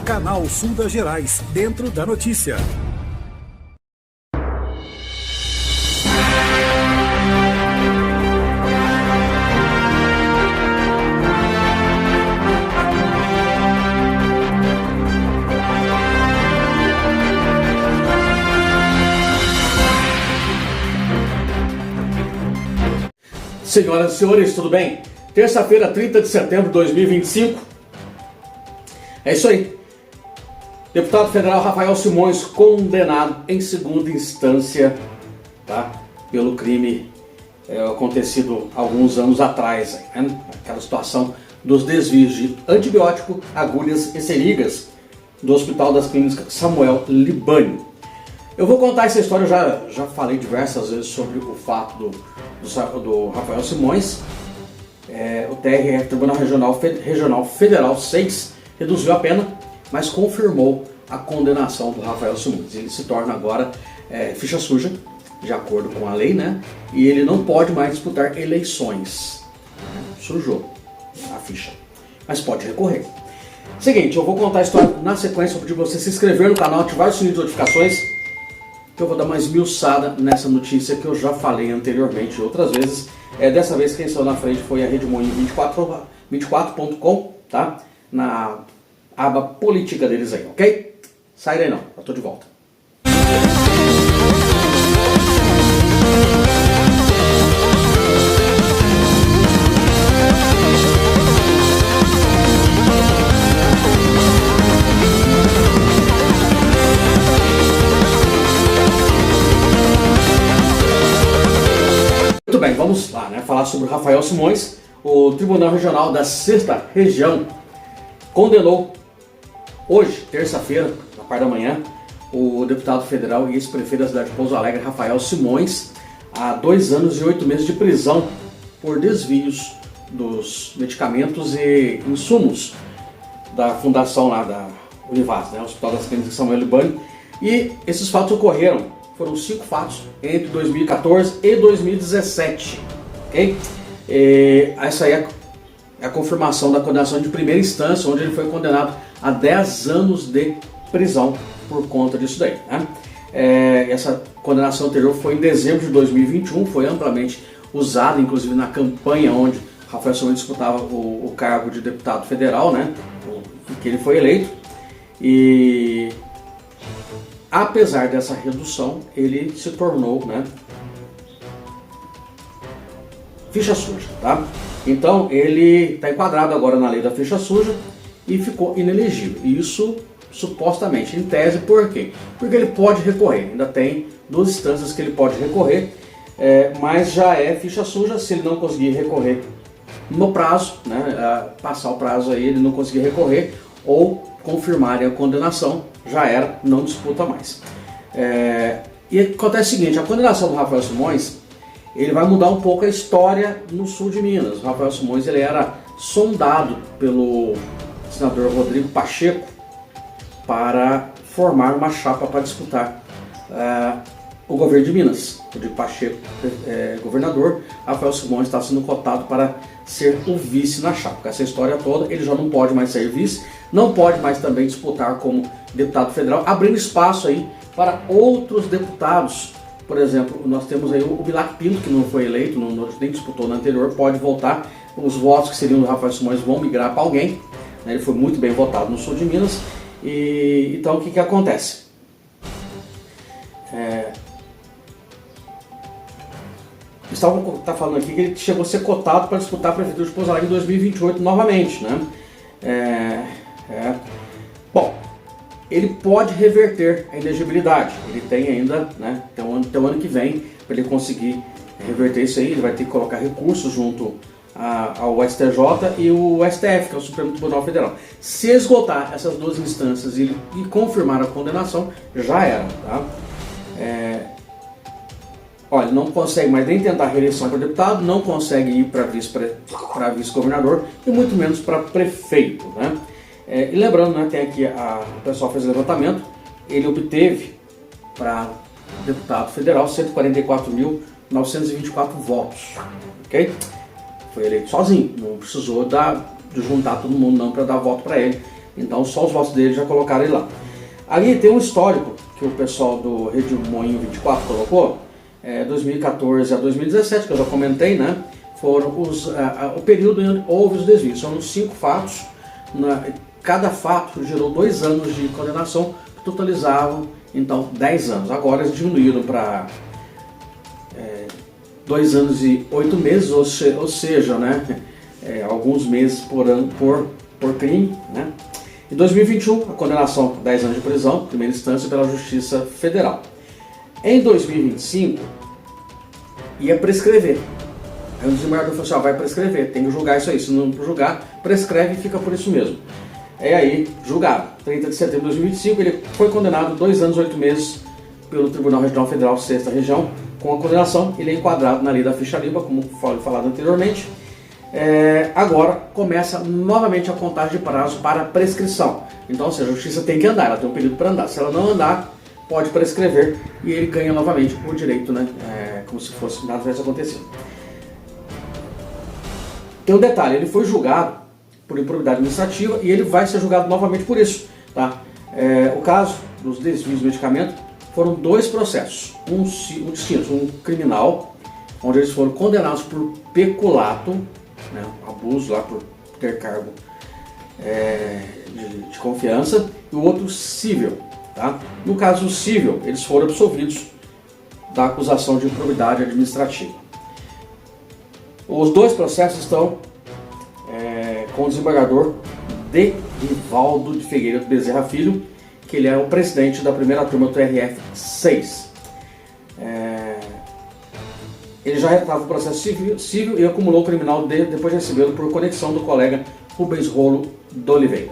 Canal Sul das Gerais, dentro da notícia. Senhoras e senhores, tudo bem? Terça-feira, 30 de setembro de 2025. É isso aí. Deputado federal Rafael Simões condenado em segunda instância, tá? Pelo crime acontecido alguns anos atrás, né? Aquela situação dos desvios de antibiótico, agulhas e seringas do Hospital das Clínicas Samuel Libânio. Eu vou contar essa história, eu já falei diversas vezes sobre o fato do Rafael Simões. O TRF, Tribunal Regional Federal 6, reduziu a pena, mas confirmou a condenação do Rafael Simões. Ele se torna agora ficha suja, de acordo com a lei, né? E ele não pode mais disputar eleições. Sujou a ficha, mas pode recorrer. Seguinte, eu vou contar a história na sequência. Eu vou pedir você se inscrever no canal, ativar o sininho de notificações, que eu vou dar uma esmiuçada nessa notícia que eu já falei anteriormente outras vezes. Dessa vez quem saiu na frente foi a Rede Moinho 24.com, tá? Na aba política deles aí, ok? Sai daí não, eu tô de volta. Muito bem, vamos lá, né? Falar sobre o Rafael Simões. O Tribunal Regional da 6ª Região condenou hoje, terça-feira, na parte da manhã, o deputado federal e ex-prefeito da cidade de Pouso Alegre, Rafael Simões, a 2 anos e 8 meses de prisão por desvios dos medicamentos e insumos da fundação lá da Univas, né? Hospital das Clínicas Samuel Libânio. E esses fatos ocorreram, foram 5 fatos entre 2014 e 2017, ok? Essa aí é a confirmação da condenação de primeira instância, onde ele foi condenado a 10 anos de prisão por conta disso daí, né? Essa condenação anterior foi em dezembro de 2021, foi amplamente usada, inclusive na campanha onde Rafael Simões disputava o cargo de deputado federal, né? Que ele foi eleito. E apesar dessa redução, ele se tornou, né, ficha suja, tá? Então ele está enquadrado agora na lei da ficha suja e ficou inelegível. Isso supostamente, em tese, por quê? Porque ele pode recorrer, ainda tem 2 instâncias que ele pode recorrer, mas já é ficha suja se ele não conseguir recorrer no prazo, né, passar o prazo aí, ele não conseguir recorrer ou confirmarem a condenação, já era, não disputa mais. E acontece o seguinte, a condenação do Rafael Simões, ele vai mudar um pouco a história no sul de Minas. O Rafael Simões, ele era sondado pelo senador Rodrigo Pacheco para formar uma chapa para disputar o governo de Minas. Rodrigo Pacheco governador, Rafael Simões está sendo cotado para ser o vice na chapa. Com essa história toda, ele já não pode mais ser vice, não pode mais também disputar como deputado federal, abrindo espaço aí para outros deputados. Por exemplo, nós temos aí o Bilac Pinto, que não foi eleito, nem disputou no anterior, pode voltar. Os votos que seriam do Rafael Simões vão migrar para alguém, né? Ele foi muito bem votado no sul de Minas. E então o que acontece? Está falando aqui que ele chegou a ser cotado para disputar a prefeitura de Pouso Alegre em 2028 novamente, né? Bom, ele pode reverter a elegibilidade. Ele tem ainda, né? Tem um ano que vem para ele conseguir reverter isso aí. Ele vai ter que colocar recursos junto ao STJ e o STF, que é o Supremo Tribunal Federal. Se esgotar essas 2 instâncias e confirmar a condenação, já era, tá? Olha, não consegue mais nem tentar a reeleição para deputado, não consegue ir para vice-governador e muito menos para prefeito, né? E lembrando, né, tem aqui, o pessoal fez o levantamento, ele obteve para deputado federal 144.924 votos, ok? Foi eleito sozinho, não precisou de juntar todo mundo não para dar voto para ele, Então só os votos dele já colocaram ele lá. Ali tem um histórico que o pessoal do Rede Moinho 24 colocou, 2014 a 2017, que eu já comentei, né? Foram o período onde houve os desvios. São 5 fatos. Cada fato gerou 2 anos de condenação, que totalizavam então 10 anos. Agora eles diminuíram para 2 anos e 8 meses, ou seja, né? Alguns meses por ano por crime, né? Em 2021, a condenação 10 anos de prisão, primeira instância, pela Justiça Federal. Em 2025, ia prescrever. Aí o desembargador falou assim, vai prescrever, tem que julgar isso aí. Se não julgar, prescreve e fica por isso mesmo. Aí, julgado. 30 de setembro de 2025, ele foi condenado 2 anos e 8 meses pelo Tribunal Regional Federal, 6ª Região. Com a condenação, ele é enquadrado na lei da ficha limpa, como foi falado anteriormente. Agora começa novamente a contagem de prazo para prescrição. Então, ou seja, a justiça tem que andar, ela tem um período para andar. Se ela não andar, pode prescrever e ele ganha novamente o direito, né? Como se fosse nada tivesse acontecido. Tem um detalhe, ele foi julgado por improbidade administrativa e ele vai ser julgado novamente por isso. Tá? O caso dos desvios de medicamento foram 2 processos, um distinto, um criminal, onde eles foram condenados por peculato, né, abuso lá por ter cargo de confiança, e o outro civil. Tá? No caso civil, eles foram absolvidos da acusação de improbidade administrativa. Os 2 processos estão com o desembargador Derivaldo de Figueiredo Bezerra Filho, que ele é o presidente da primeira turma do TRF-6. Ele já estava no processo civil e acumulou o criminal depois de recebê-lo por conexão do colega Rubens Rolo de Oliveira.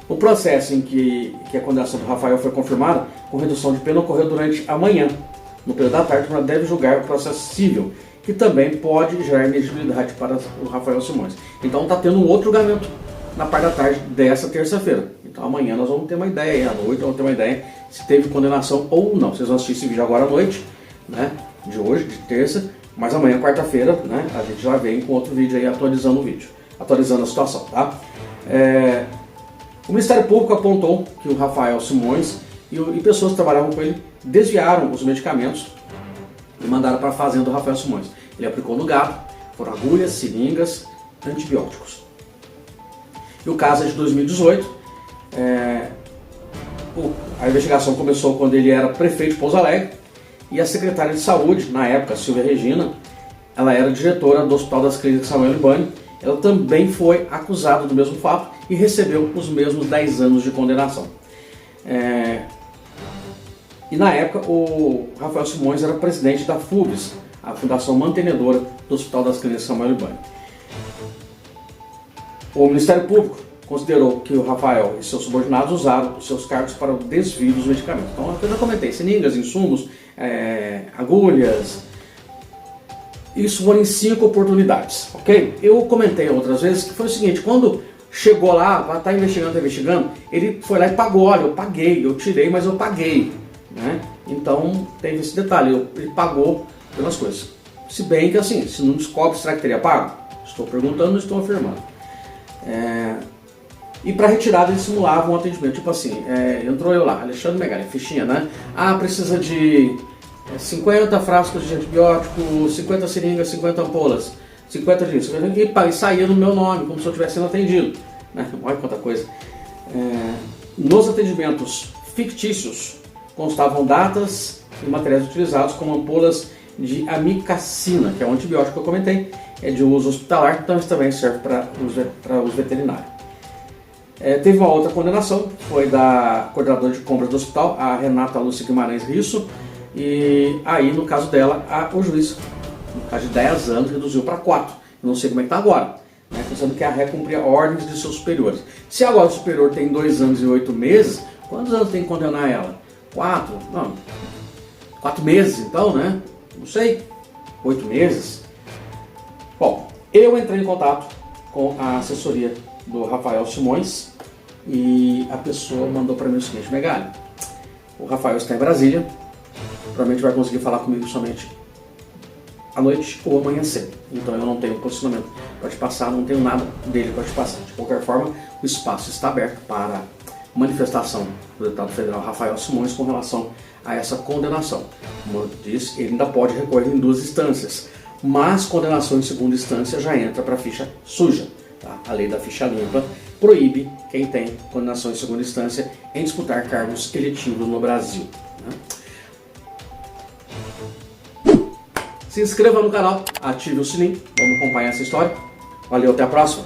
O processo em que a condenação do Rafael foi confirmada, com redução de pena, ocorreu durante a manhã. No período da tarde, ela deve julgar o processo civil, que também pode gerar inexigibilidade para o Rafael Simões. Então está tendo um outro julgamento na parte da tarde dessa terça-feira. Então amanhã nós vamos ter uma ideia, à noite vamos ter uma ideia se teve condenação ou não. Vocês vão assistir esse vídeo agora à noite, né, de hoje, de terça, mas amanhã, quarta-feira, né, a gente já vem com outro vídeo aí atualizando o vídeo, atualizando a situação, tá? O Ministério Público apontou que o Rafael Simões e pessoas que trabalhavam com ele desviaram os medicamentos e mandaram para a fazenda do Rafael Simões. Ele aplicou no gado, foram agulhas, seringas, antibióticos. E o caso é de 2018. A investigação começou quando ele era prefeito de Pouso Alegre e a secretária de saúde, na época, Silvia Regina, ela era diretora do Hospital das Clínicas Samuel Libani. Ela também foi acusada do mesmo fato e recebeu os mesmos 10 anos de condenação. E na época o Rafael Simões era presidente da FUVES, a fundação mantenedora do Hospital das Clínicas Samuel Libani. O Ministério Público considerou que o Rafael e seus subordinados usaram os seus cargos para o desvio dos medicamentos. Então, eu já comentei, seringas, insumos, agulhas, isso foram em 5 oportunidades, ok? Eu comentei outras vezes que foi o seguinte, quando chegou lá, está investigando, ele foi lá e pagou, olha, eu paguei, eu tirei, mas eu paguei, né? Então, teve esse detalhe, ele pagou pelas coisas. Se bem que assim, se não descobre, será que teria pago? Estou perguntando, não estou afirmando. E para retirada eles simulavam um atendimento, tipo assim, entrou eu lá, Alexandre Megali, fichinha, né? Precisa de 50 frascos de antibiótico, 50 seringas, 50 ampolas, 50 disso, e saía no meu nome, como se eu estivesse sendo atendido, né? Olha quanta coisa. Nos atendimentos fictícios constavam datas e materiais utilizados como ampolas de amicacina, que é um antibiótico que eu comentei, é de uso hospitalar, então isso também serve para uso veterinário. Teve uma outra condenação, foi da coordenadora de compras do hospital, a Renata Lúcia Guimarães Risso, e aí no caso dela, o juiz, no caso de 10 anos, reduziu para 4, eu não sei como é que está agora, né, pensando que a ré cumpria ordens de seus superiores. Se agora o superior tem 2 anos e 8 meses, quantos anos tem que condenar ela? 4? Não, 4 meses então, né? Não sei, 8 meses. Bom, eu entrei em contato com a assessoria do Rafael Simões e a pessoa mandou para mim o seguinte: Megali, o Rafael está em Brasília, provavelmente vai conseguir falar comigo somente à noite ou amanhã cedo. Então eu não tenho posicionamento para te passar, não tenho nada dele para te passar. De qualquer forma, o espaço está aberto para manifestação do deputado federal Rafael Simões com relação a essa condenação. Como eu disse, ele ainda pode recorrer em 2 instâncias, mas condenação em segunda instância já entra para a ficha suja. Tá? A lei da ficha limpa proíbe quem tem condenação em segunda instância em disputar cargos eletivos no Brasil. Né? Se inscreva no canal, ative o sininho, vamos acompanhar essa história. Valeu, até a próxima!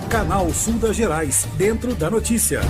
Canal Sul das Gerais, dentro da notícia.